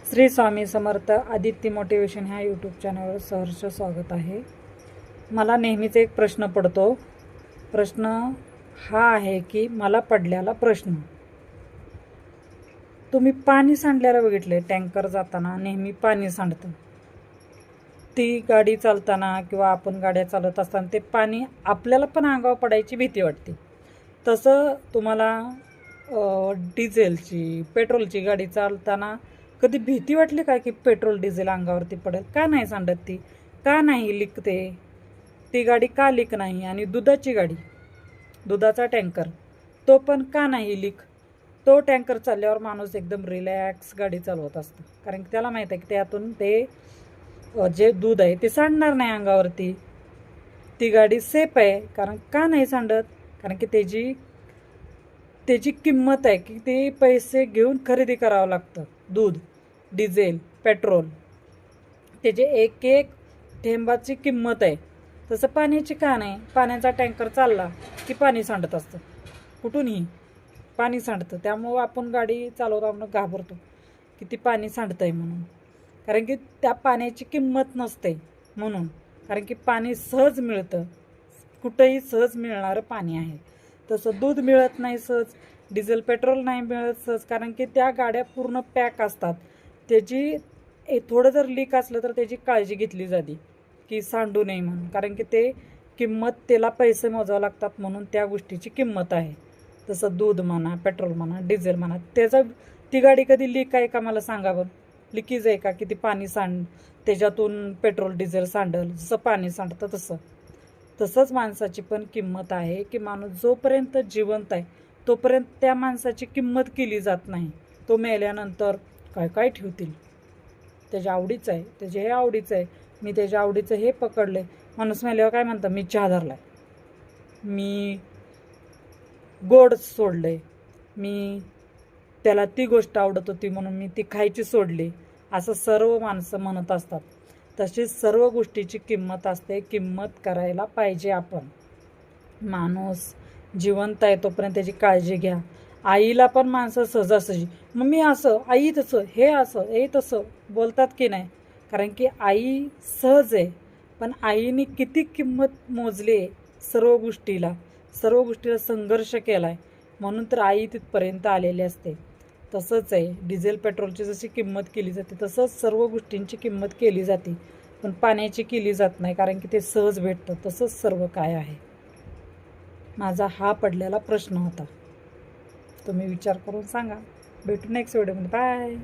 Shri Swami Samarth Aditya motivation ह्या YouTube चॅनलवर सहर्ष स्वागत आहे. मला नेहमीच एक प्रश्न पडतो. प्रश्न हा आहे की मला पडलेला प्रश्न, तुम्ही पाणी सांडल्याला बघितले, टँकर जाताना नेहमी पाणी सांडतं. ती गाडी चालताना किंवा आपण गाड्या चालत असताना ते पाणी आपल्याला पण अंगावर पडायची भीती वाटते. तसं तुम्हाला डिझेलची पेट्रोलची गाडी चालताना कधी भीती वाटली का की पेट्रोल डिझेल अंगावरती पडेल? का नाही सांडत ती? का नाही लिकते ती गाडी? का लीक नाही? आणि दुधाची गाडी, दुधाचा टँकर, तो पण का नाही लीक? तो टँकर चालल्यावर माणूस एकदम रिलॅक्स गाडी चालवत असतो, कारण की त्याला माहीत आहे की त्यातून ते जे दूध आहे ते सांडणार नाही अंगावरती. ती गाडी सेफ आहे. कारण का नाही सांडत? कारण की त्याची किंमत आहे की ते पैसे घेऊन खरेदी करावं लागतं. दूध, डिझेल, पेट्रोल, त्याचे एक एक थेंबाची किंमत आहे. तसं पाण्याची का नाही? पाण्याचा टँकर चालला की पाणी सांडत असतं, कुठूनही पाणी सांडतं. त्यामुळं आपण गाडी चालवताना घाबरतो की ती पाणी सांडतं आहे म्हणून, कारण की त्या पाण्याची किंमत नसते म्हणून. कारण की पाणी सहज मिळतं, कुठंही सहज मिळणारं पाणी आहे. तसं दूध मिळत नाही सहज, डिझेल पेट्रोल नाही मिळत सहज, कारण की त्या गाड्या पूर्ण पॅक असतात. त्याची थोडं जर लीक असलं तर त्याची काळजी घेतली जाते की सांडू नये म्हणून, कारण की ते किंमत, त्याला पैसे मोजावं लागतात म्हणून त्या गोष्टीची किंमत आहे. तसं दूध म्हणा, पेट्रोल म्हणा, डिझेल म्हणा, ती गाडी कधी लीक आहे का? मला सांगा बरं. लिकीज आहे का की ती पाणी त्याच्यातून पेट्रोल डिझेल सांडल? जसं पाणी सांडतं तसंच माणसाची पण किंमत आहे की माणूस जोपर्यंत जिवंत आहे तोपर्यंत त्या माणसाची किंमत केली जात नाही. तो मेल्यानंतर काय काय ठेवतील? त्याच्या आवडीचं आहे, त्याचे हे आवडीचं आहे, मी त्याच्या आवडीचं हे पकडले. माणूस मेल्यावर काय म्हणतं? मी चहा धरलाय, मी गोड सोडले, मी त्याला ती गोष्ट आवडत होती म्हणून मी ती खायची सोडली, असं सर्व माणसं म्हणत असतात. तशीच सर्व गोष्टीची किंमत असते. किंमत करायला पाहिजे आपण. माणूस जिवंत आहे तोपर्यंत त्याची काळजी घ्या. आईला पण माणसं सहजासहजी मम्मी असं, आई तसं, हे असं, हे तसं बोलतात की नाही? कारण की आई सहज आहे, पण आईने किती किंमत मोजली आहे सर्व गोष्टीला संघर्ष केला आहे, म्हणून तर आई तिथपर्यंत आलेली असते. तसंच आहे, डिझेल पेट्रोलची जशी किंमत केली जाते तसंच सर्व गोष्टींची किंमत केली जाते, पण पाण्याची केली जात नाही, कारण की ते सहज भेटतं. तसंच सर्व काय आहे. माझा हा पडलेला प्रश्न होता. तुम्ही विचार करून सांगा. भेटू नेक्स्ट व्हिडिओमध्ये. बाय.